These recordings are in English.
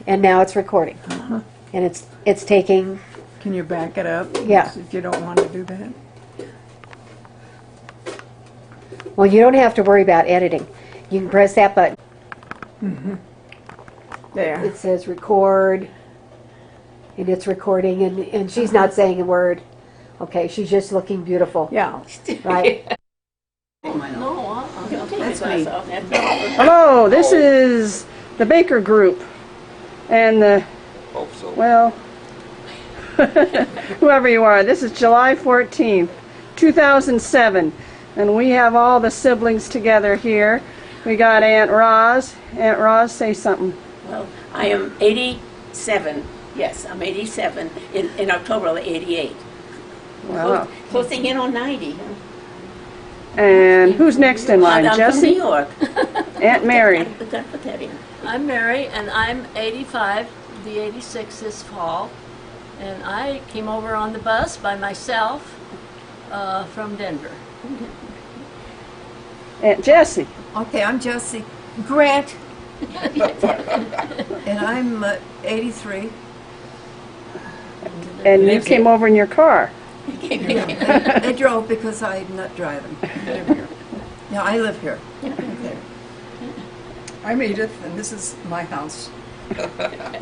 And now it's recording. And it's taking, Can you back it up? Yeah. If you don't want to do that. well, you don't have to worry about editing. You can press that button. There. It says record, and it's recording, and she's not saying a word. Okay, she's just looking beautiful, Yeah. right? That's me. Hello, this is the Baker Group. And the, Hope so. well, whoever you are, this is July 14th, 2007. And we have all the siblings together here. We got Aunt Roz. Aunt Roz, say something. Well, I am 87. Yes, I'm 87. In October, I'll be 88. Wow. Closing in on 90. And who's next in line? I'm from New Jesse? York. Aunt Mary. Gotta put that in. I'm Mary, and I'm 85, the 86 this fall. And I came over on the bus by myself from Denver. Aunt Jessie. Okay, I'm Jessie Grant, and I'm 83. And you came over in your car. I drove because I'm not driving. Yeah, I live here. I'm Edith, and this is my house.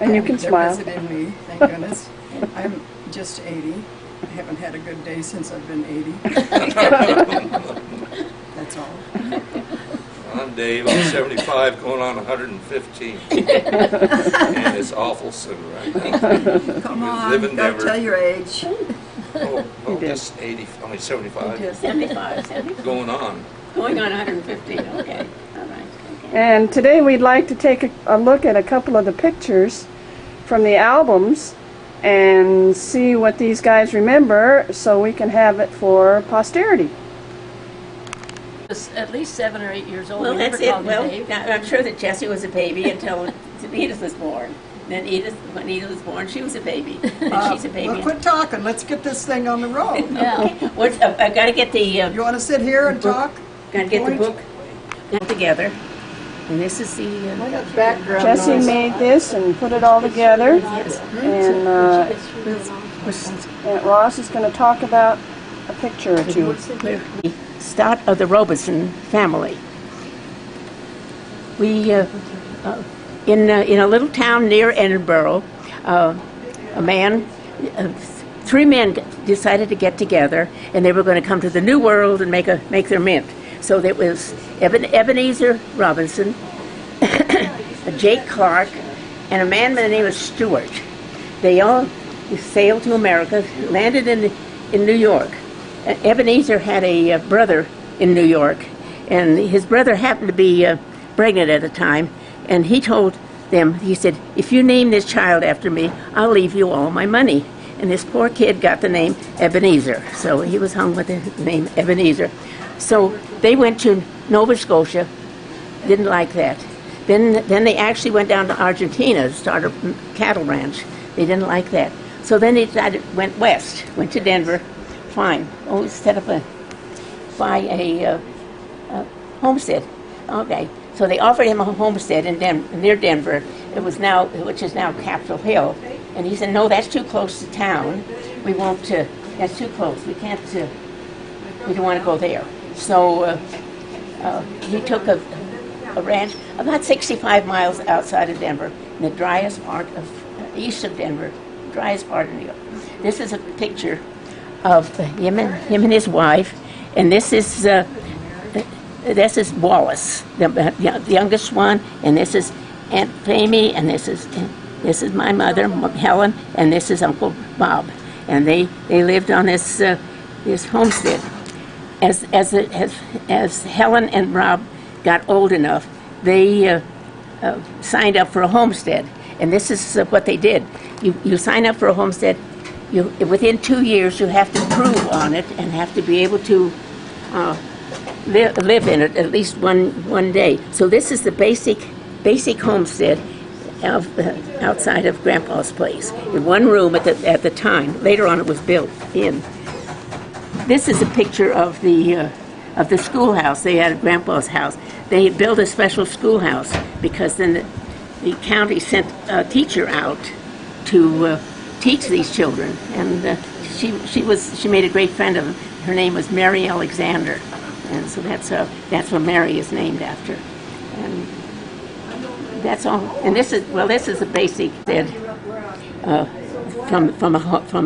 And you can They're smile. visiting me, thank goodness. I'm just 80. I haven't had a good day since I've been 80. That's all. I'm Dave. I'm 75, going on 115. And it's awful soon right now. Come live on, in gotta Denver. tell your age. Oh, just 80, only 75. 75, 75. Going on. Going on 150. Okay. All right. Okay. And today we'd like to take a look at a couple of the pictures from the albums and see what these guys remember so we can have it for posterity. Was at least 7 or 8 years old. Well, We that's never it. called me Well, Dave. now, I'm sure that Jessie was a baby until Edith was born. Then when Edith was born, she was a baby. And she's a baby. Well, quit talking. Let's get this thing on the road. Yeah. I've got to get the You want to sit here and talk? got to get the book got together. And this is the Background Jesse noise. made this and put it all together. And Aunt Ross is going to talk about a picture or two. start of the Robeson family. We in a little town near Edinburgh, three men decided to get together, and they were going to come to the New World and make their mint. So there was Ebenezer Robinson, Jake Clark, and a man by the name of Stewart. They all sailed to America, landed in New York. Ebenezer had a brother in New York, and his brother happened to be pregnant at the time, and he told them, he said, if you name this child after me, I'll leave you all my money. And this poor kid got the name Ebenezer, so he was hung with the name Ebenezer. So they went to Nova Scotia, didn't like that. Then they actually went down to Argentina to start a cattle ranch. They didn't like that. So then they went west, went to Denver, fine. Oh, set up buy a homestead. Okay, so they offered him a homestead near Denver. Which is now Capitol Hill, and he said, "No, that's too close to town. We won't. That's too close. We can't. We don't want to go there." So he took a ranch about 65 miles outside of Denver, in the driest part of east of Denver, driest part of New York. This is a picture of him and his wife, and this is Wallace, the youngest one, and this is Aunt Famie, and this is my mother, Helen, and this is Uncle Bob, and they lived on this homestead. As Helen and Rob got old enough, they signed up for a homestead, and this is what they did. You sign up for a homestead. Within 2 years, you have to prove on it and have to be able to live in it at least one day. So this is the basic homestead outside of Grandpa's place, in one room at the time. Later on, it was built in. This is a picture of the schoolhouse. They had at Grandpa's house. They had built a special schoolhouse because then the county sent a teacher out to teach these children, and she made a great friend of them. Her name was Mary Alexander, and so that's what Mary is named after. And that's all. And this is a basic dead from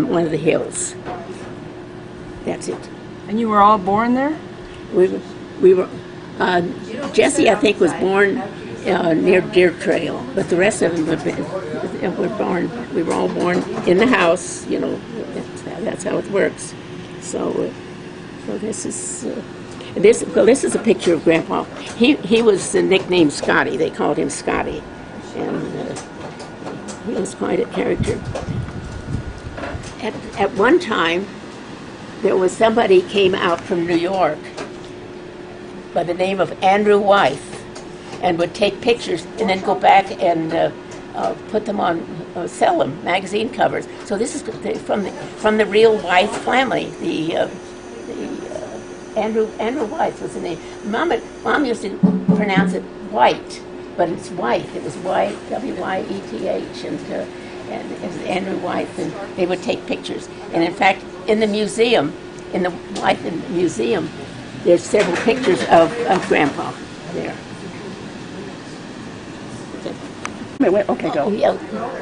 one of the hills. That's it. And you were all born there? We were. Jesse, I think, was born near Deer Trail, but the rest of them were born. We were all born in the house. You know, that's how it works. So this is. This is a picture of Grandpa. He was nicknamed Scotty. They called him Scotty, and he was quite a character. At one time, there was somebody came out from New York by the name of Andrew Wythe, and would take pictures and then go back and put them on, sell them, magazine covers. So this is from the real Wythe family. Andrew Wythe was the name. Mom used to pronounce it White, but it's Wythe. It was W-Y-E-T-H, and it was Andrew Wythe, and they would take pictures. And in fact, in the museum, in the Wythe Museum, there's several pictures of Grandpa there. Okay, go. Yeah,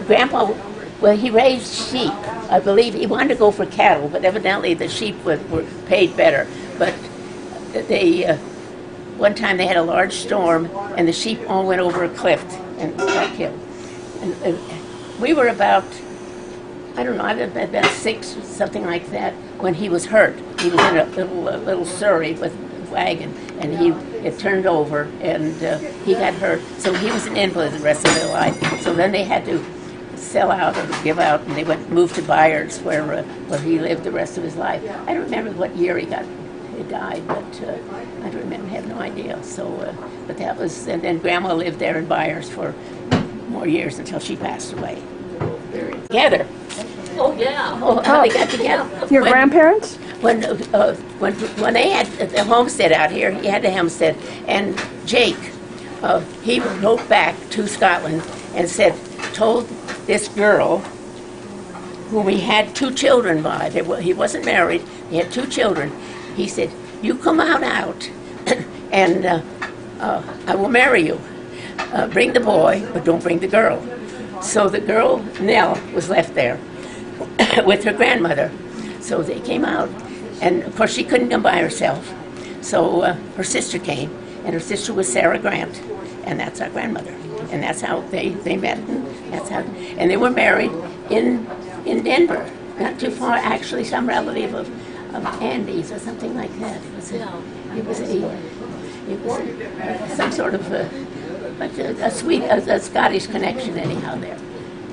Grandpa, well, he raised sheep. I believe he wanted to go for cattle, but evidently the sheep were paid better. But one time they had a large storm, and the sheep all went over a cliff and got killed. And we were about, I don't know, I was about 6, something like that, when he was hurt. He was in a little surrey with a wagon, and it turned over, and he got hurt. So he was an invalid the rest of their life. So then they had to sell out or give out, and they moved to Byers, where he lived the rest of his life. I don't remember what year he died, but I don't remember, have no idea. So, but that was, and then Grandma lived there in Byers for more years until she passed away. Together. Oh, yeah. Oh, how they got together. Your grandparents? When they had the homestead out here, he had the homestead, and Jake, he wrote back to Scotland and told this girl, whom he had 2 children by, he wasn't married, he had 2 children, he said, you come out and I will marry you. Bring the boy, but don't bring the girl. So the girl, Nell, was left there with her grandmother. So they came out, and of course she couldn't come by herself. So her sister came, and her sister was Sarah Grant, and that's our grandmother. And that's how they met, and they were married in Denver, not too far, actually, some relative of Andy's or something like that. It was some sort of a Scottish connection anyhow there.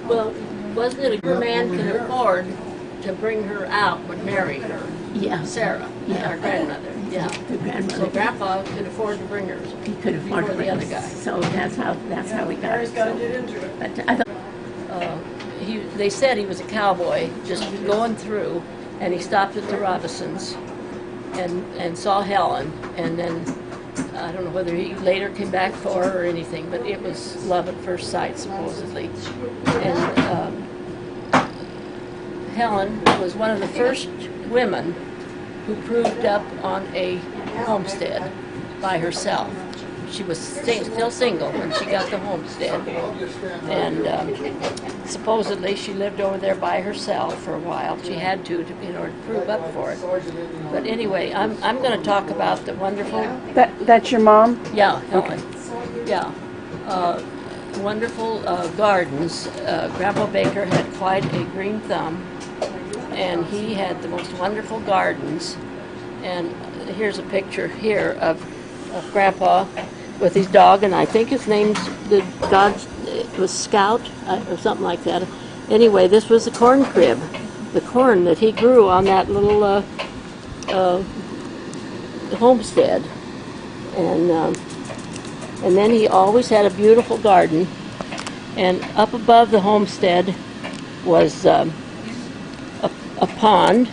Well, wasn't it a man can afford to bring her out would marry her? Yeah. Sarah, our grandmother. Yeah. The grandmother. So Grandpa could afford to bring her. He could afford to the other guy. So that's how we got it. But I thought, They said he was a cowboy, just going through, and he stopped at the Robinsons and saw Helen, and then I don't know whether he later came back for her or anything, but it was love at first sight, supposedly. And Helen was one of the first women who proved up on a homestead by herself. She was still single when she got the homestead, and supposedly she lived over there by herself for a while. She had to in order to prove up for it. But anyway, I'm going to talk about the wonderful. That's your mom? Yeah, Helen. Yeah, wonderful gardens. Grandpa Baker had quite a green thumb, and he had the most wonderful gardens. And here's a picture here of Grandpa with his dog, and I think the dog was Scout or something like that. Anyway, this was the corn crib, the corn that he grew on that little homestead, and then he always had a beautiful garden. And up above the homestead was a pond,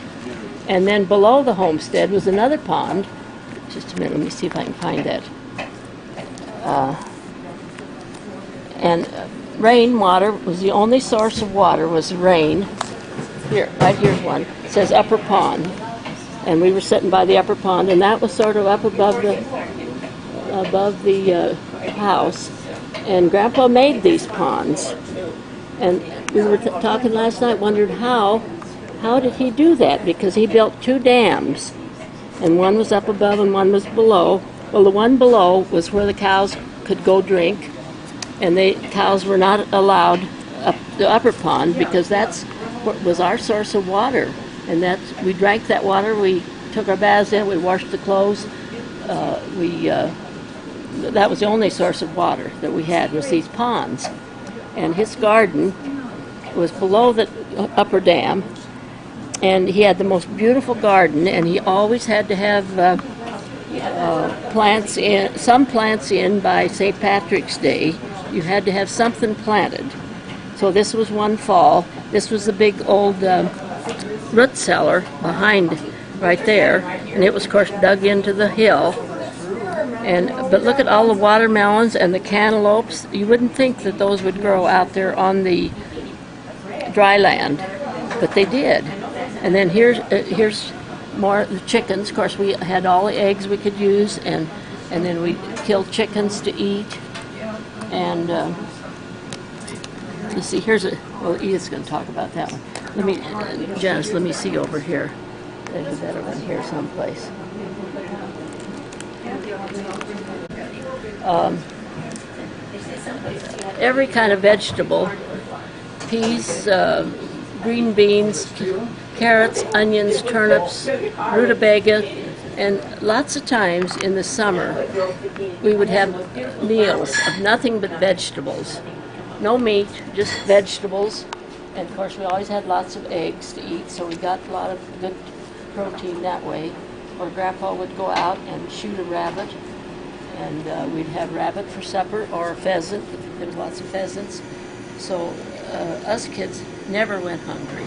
and then below the homestead was another pond. Just a minute, let me see if I can find that. And rainwater was the only source of water, was rain. Here, right here's one. It says Upper Pond. And we were sitting by the upper pond, and that was sort of up above the house. And Grandpa made these ponds. And we were talking last night, wondered how did he do that? Because he built 2 dams, and one was up above and one was below. Well, the one below was where the cows could go drink, and the cows were not allowed up the upper pond because that's what was our source of water. And we drank that water, we took our baths in, we washed the clothes. That was the only source of water that we had, was these ponds. And his garden was below the upper dam, and he had the most beautiful garden, and he always had to have some plants in by St. Patrick's Day. You had to have something planted. So this was one fall. This was the big old root cellar behind right there, and it was of course dug into the hill. But look at all the watermelons and the cantaloupes. You wouldn't think that those would grow out there on the dry land, but they did. And then here's more the chickens. Of course, we had all the eggs we could use, and then we killed chickens to eat. And you see, well, Edith's going to talk about that one. Janice, let me see over here. There's a better one here someplace. Every kind of vegetable, peas, green beans, carrots, onions, turnips, rutabaga, and lots of times in the summer we would have meals of nothing but vegetables. No meat, just vegetables. And of course we always had lots of eggs to eat, so we got a lot of good protein that way. Or Grandpa would go out and shoot a rabbit, and we'd have rabbit for supper, or a pheasant. There was lots of pheasants. So us kids never went hungry,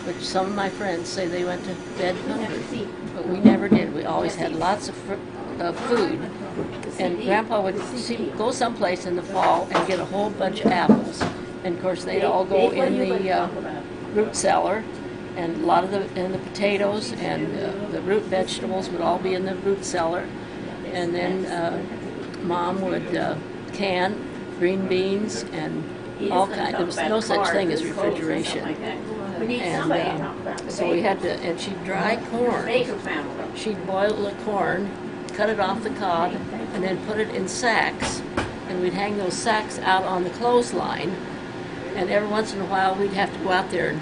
which some of my friends say they went to bed hungry, but we never did. We always had lots of food. And Grandpa would go someplace in the fall and get a whole bunch of apples. And of course they'd all go in the root cellar, and a lot of the potatoes and the root vegetables would all be in the root cellar. And then Mom would can green beans and all kinds. There was no such thing as refrigeration. And so we had to, and she'd dry corn. She'd boil the corn, cut it off the cob, and then put it in sacks. And we'd hang those sacks out on the clothesline. And every once in a while we'd have to go out there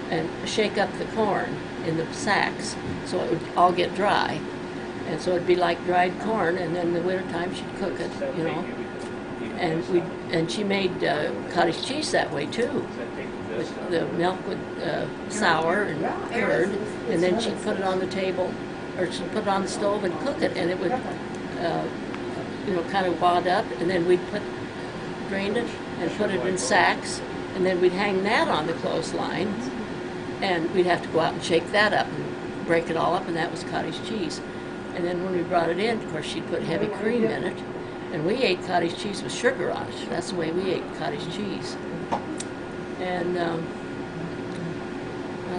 and shake up the corn in the sacks so it would all get dry. And so it'd be like dried corn, and then in the wintertime she'd cook it, you know. And she made cottage cheese that way too. The milk would sour and curd, and then she'd put it on the table, or she'd put it on the stove and cook it, and it would, kind of wad up, and then we'd drain it and put it in sacks, and then we'd hang that on the clothesline, and we'd have to go out and shake that up and break it all up, and that was cottage cheese. And then when we brought it in, of course, she'd put heavy cream in it, and we ate cottage cheese with sugar on it. That's the way we ate cottage cheese. And, well,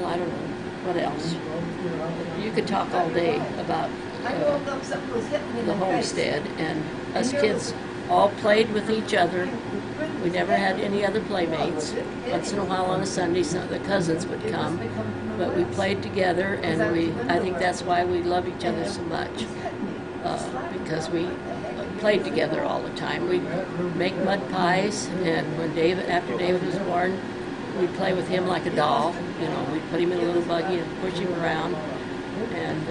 I don't know, what else? You could talk all day about the homestead, and us kids all played with each other. We never had any other playmates. Once in a while on a Sunday, some of the cousins would come, but we played together, and I think that's why we love each other so much, because we played together all the time. We'd make mud pies, and after David was born, we'd play with him like a doll. You know, we'd put him in a little buggy and push him around, and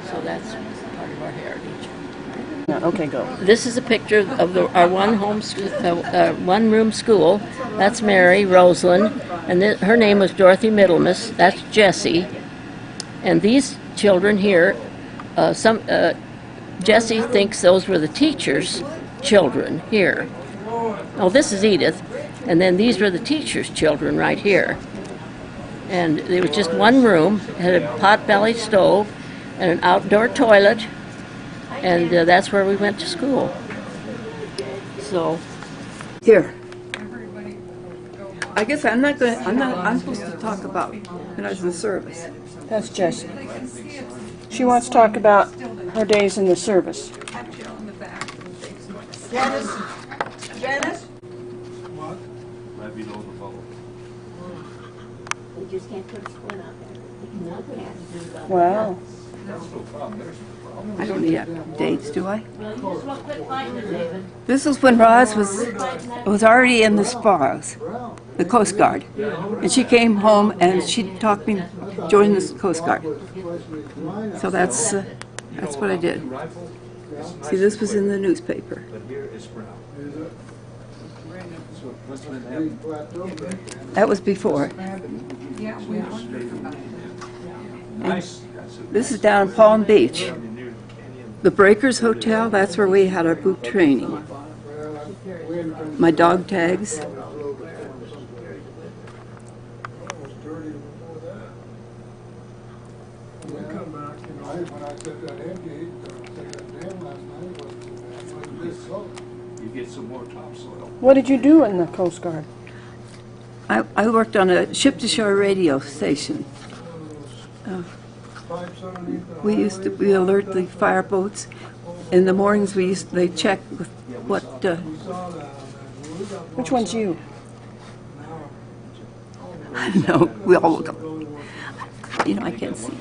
so that's part of our heritage. Okay, go. This is a picture of our one-room school. That's Mary Rosalind, and her name was Dorothy Middlemas. That's Jessie, and these children here, Jessie thinks those were the teachers' children here. Oh, this is Edith, and then these were the teachers' children right here. And there was just one room, had a pot-bellied stove and an outdoor toilet, and that's where we went to school. So, Here. I guess I'm supposed to talk about when I was in the service. That's Jessie. She wants to talk about her days in the service. Janice? Might be low the bubble. We just can't put a splint out there. Wow. That's no problem. There's no problem. I don't need dates, do I? Well, you just look quick fighting it, David. This was when Roz was already in the spas, the Coast Guard. And she came home and she talked me join the Coast Guard. So that's what I did. Rifle, it's nice See, this was in the newspaper. but here it's brown. So what's been happening? That was before. Nice. This is down in Palm Beach. The Breakers Hotel, that's where we had our boot training. My dog tags. You get some more topsoil. What did you do in the Coast Guard? I worked on a ship-to-shore radio station. We alert the fire boats. In the mornings they check with what Which one's you? no, we all look up. You know, I can't see.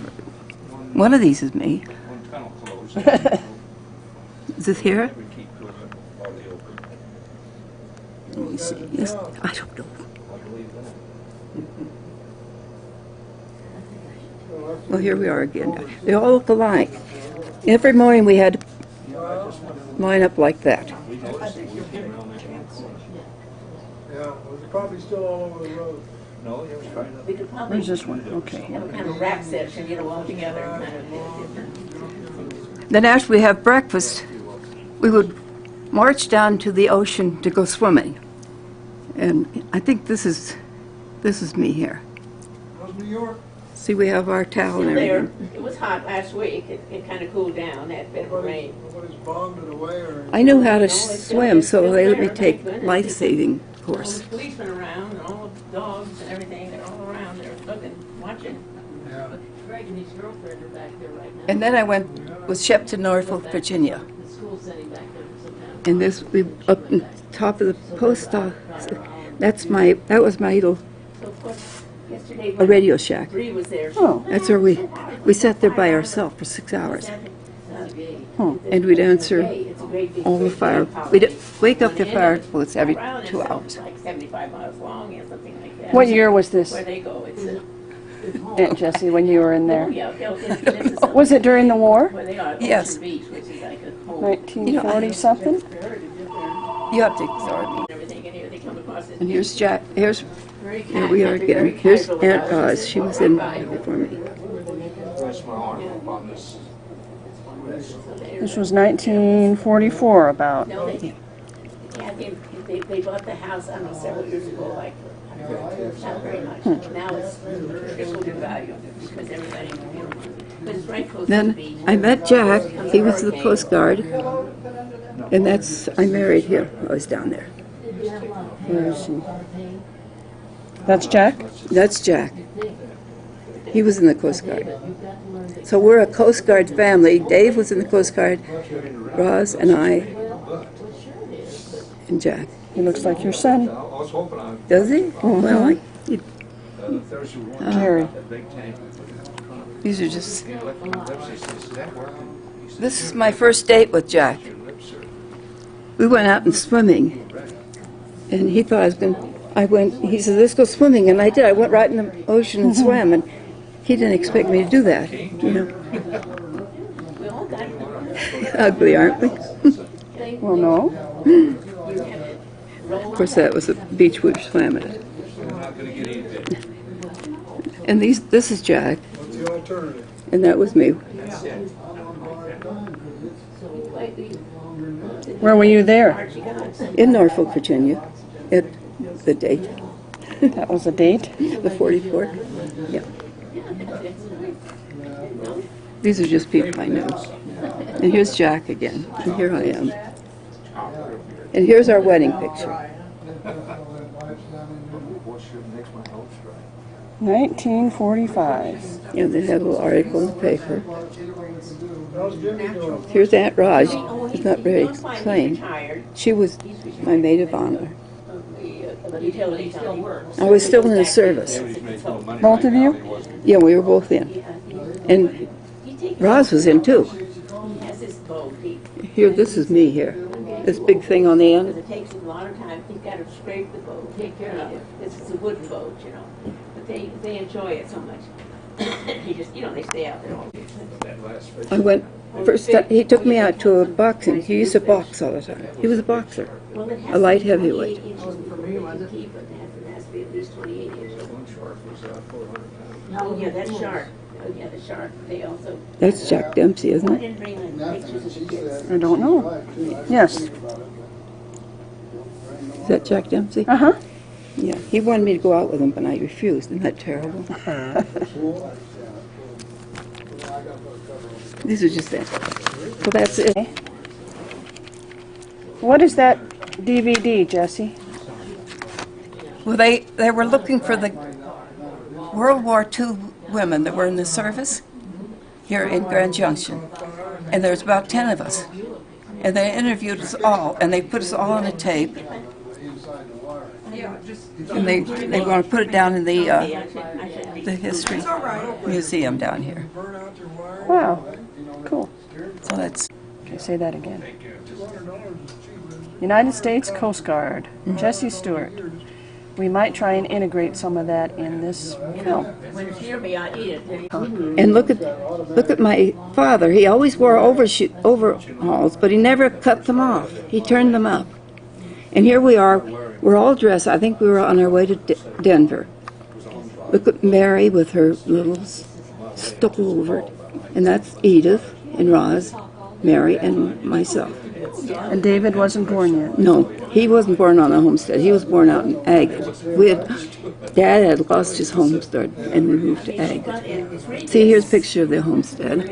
One of these is me. One tunnel closed. Is this here? We keep going all the open. Let me see. Yes, I don't know. I believe that. Well, here we are again. They all look alike. Every morning we had to line up like that. Yeah, it was probably still all over the road. No, it was right up. We could probably Where's this one? Okay. have a kind of rap session, you know, all together. Kind of Then after we have breakfast, we would march down to the ocean to go swimming. And I think this is me here. That was New York. See, we have our towel and there. everything. It was hot last week. It kind of cooled down. That bit of rain. Nobody's bombed it away or. I knew how to swim, so they let me take life-saving All course. the policemen around, and all the dogs and everything, they're all around there looking, watching. Yeah. Greg and his girlfriend are back there right now. And then I went with Shep to Norfolk, Virginia. The school's sitting back there for some time. And this, we up on top of the post office. That was my little So of course, yesterday a when radio shack. Bree was there, Oh. That's where we sat there by ourselves for 6 hours. Hmm. And we'd answer it's a great big all the fire. We'd wake up the fire boats every 2 hours. Like 75 miles long or something like that. What year was this, Where they go, it's a, Aunt Jessie, when you were in oh there? yeah, this is Was it during the war? where they are, Yes. Ocean Beach, which is like a whole 1940 something? You have to ignore me. everything, and here they come across this And here's Jack. Here very we are again. Here's Aunt Oz. She was in before me. Rest my arm up on this. This was 1944 about. No, they bought the house, I don't know, several years ago, like, not very much. Now it's tripled in value because everybody, you know, but it's right close to the Then beach. I met Jack. He was the Coast Guard. And I married him. I was down there. Where is he? That's Jack? That's Jack. He was in the Coast Guard. So we're a Coast Guard family. Dave was in the Coast Guard, Roz and I, and Jack. He looks like your son, I was hoping I, Does he? Well, there's one, Jerry. that big tank. these are just. He looked at my lips, he said, "Is that working?" He said, This is my first date with Jack. "Your lips are." We went out and swimming, and he thought I was going. He said, "Let's go swimming," and I did. I went right in the ocean and swam, and he didn't expect me to do that. You know, We all got ugly, aren't we? Well, no. Of course, that was the beach we swam at. We're not gonna get any bigger. And this is Jack, What's the alternative? and that was me. That's it. Where were you there? In Norfolk, Virginia, at the date, That was a date? the 44th. Yeah. These are just people I know. And here's Jack again, and here I am. And here's our wedding picture. 1945. Yeah, they had a little article in the paper. How's Jimmy doing? Here's Aunt Raj. She's not very plain. She was my maid of honor. I was still in the service. Both of you? Yeah, we were both in. And Roz was in too. Here, this is me here. This big thing on the end. It takes him a lot of time. He's got to scrape the boat, take care of it. This is a wooden boat, you know. But they enjoy it so much. He just, you know, they stay out there all day. I went, first time, he took me out to a boxing. He used to box all the time. He was a boxer, a light heavyweight. It has to be at least 28 inches. Oh, yeah, that's sharp. Oh, yeah, the shark. They also. That's Jack Dempsey, isn't I it? didn't bring the pictures of the kids. I don't know. Yes. Is that Jack Dempsey? Uh-huh. Yeah, he wanted me to go out with him, but I refused. Isn't that terrible? These are just that. So that's it. What is that DVD, Jesse? Well, they were looking for the World War II women that were in the service here in Grand Junction. And there's about 10 of us. And they interviewed us all, and they put us all on a tape. And they want to put it down in the History Museum down here. Wow. Cool. So that's... Okay, say that again. United States Coast Guard. Jesse Stewart. We might try and integrate some of that in this film. When it's here, may I eat it? And look at my father. He always wore overalls, but he never cut them off. He turned them up. And here we are. We're all dressed. I think we were on our way to Denver. Look at Mary with her little stole over it. And that's Edith and Roz, Mary, and myself. And David wasn't born yet. No, he wasn't born on a homestead. He was born out in Agate. Dad had lost his homestead, and we moved to Agate. See, here's a picture of the homestead.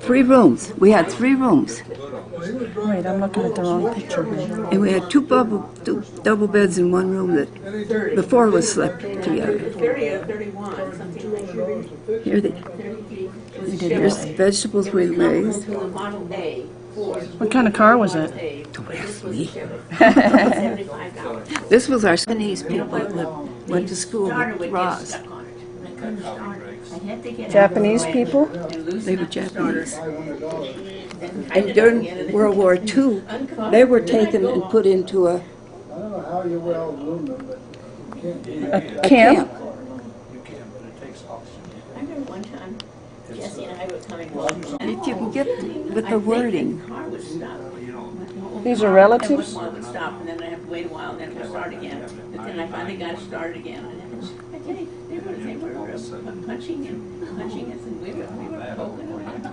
3 rooms. We had 3 rooms. Wait, I'm looking at the wrong picture here. And we had two double beds in one room that the 4 of us slept together. 31, something like that. Here's the vegetables we raised. The model day. What kind of car was it? Don't ask me. $75. This was our Japanese people that went to school with Roz. Japanese people? They were Japanese. And during World War II, they were taken and put into a I don't know how you weld aluminum, but you can't. Camp? I remember one time, Jesse and I were coming home. And if you can get with the wording. The car would stop. These are relatives? One would stop, and then I'd have to wait a while, and then it would start again. But then I finally got it started again. And I tell you, they were punching us, and we were poking around.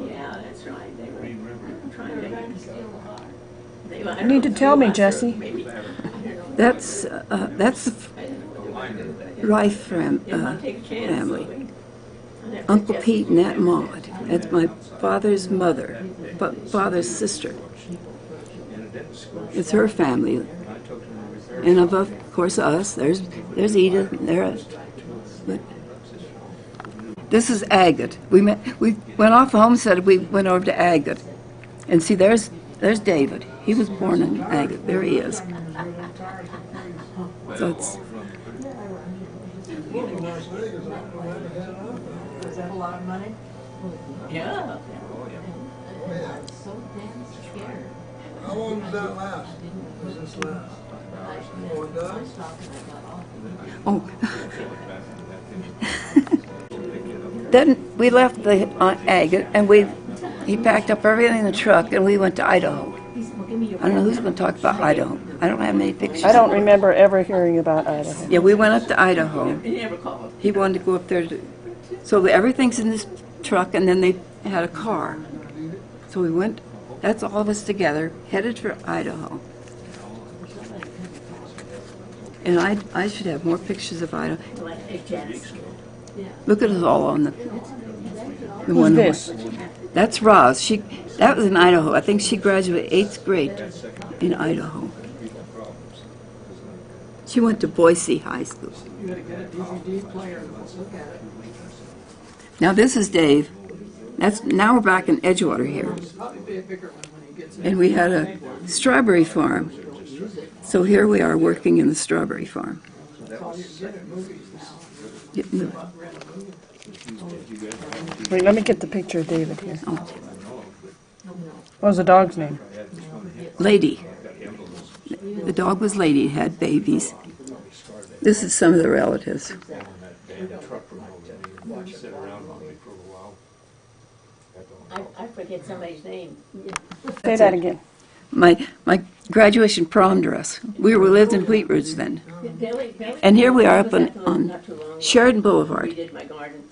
Yeah, that's right. They were trying to steal the car. You need to tell me, Jesse. That's the Rife family. Uncle Pete and Aunt Maud. That's my father's mother, but father's sister. It's her family. And of course us. There's Edith. But this is Agate. We went off the homestead. We went over to Agate, and see there's David. He was born in Agate. There he is. So it's. Is that a lot of money? Yeah. So damn scared. How long does that last? Does this last? Oh, it does? Oh. Then we left the Agate, and he packed up everything in the truck, and we went to Idaho. I don't know who's going to talk about Idaho. I don't have many pictures. I don't remember ever hearing about Idaho. Yeah, we went up to Idaho. He wanted to go up there so everything's in this truck, and then they had a car. So we went, that's all of us together, headed for Idaho. And I should have more pictures of Idaho. Look at us all on the Who's this? That's Roz. That was in Idaho. I think she graduated 8th grade in Idaho. She went to Boise High School. You gotta get a DVD player and let's look at it. Now this is Dave. Now we're back in Edgewater here. It'll probably be a bigger one when he gets in. And we had a strawberry farm. So here we are working in the strawberry farm. Wait, let me get the picture of David here. Oh, What was the dog's name? Lady. The dog was Lady, had babies. This is some of the relatives. I forget somebody's name. Say that again. My graduation prom dress. We lived in Wheat Ridge then. And here we are up on Sheridan Boulevard. Redid my garden.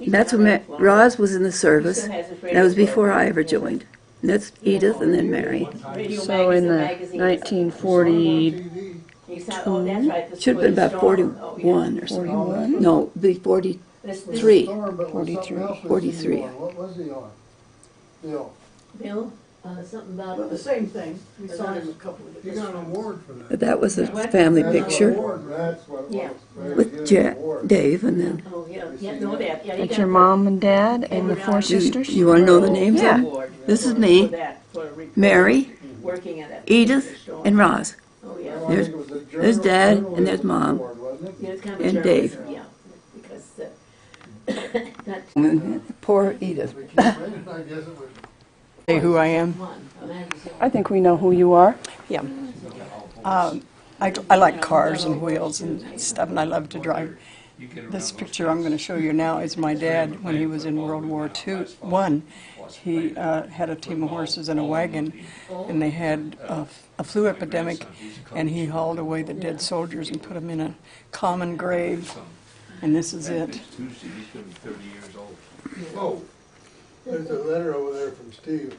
That's when Roz was in the service. That was before I ever joined. And that's Edith and then Mary. So in the 1940, Should have been about 41 or something. 41? No, be 43. 43. 43. What was he on? Bill. Bill, something Well, about the same thing. We saw him a couple of. He got an award for that. But that was a family picture That's what it Yeah. was. with Dave and then. Oh, yeah, know that. Yeah, That's your mom and dad and the four sisters? You want to know the names of them? This is me, Mary, Working at it. Edith, and Roz. Oh, yeah. There's Dad and there's Mom. Yeah, it's kind of And a Dave. Yeah, because that Poor Edith. Say who I am. I think we know who you are. Yeah. I like cars and wheels and stuff, and I love to drive. This picture I'm going to show you now is my dad when he was in World War I. He had a team of horses and a wagon, and they had a flu epidemic, and he hauled away the dead soldiers and put them in a common grave, and this is it. Tuesday, he's gonna be 30 years old. Whoa. There's a letter over there from Steve.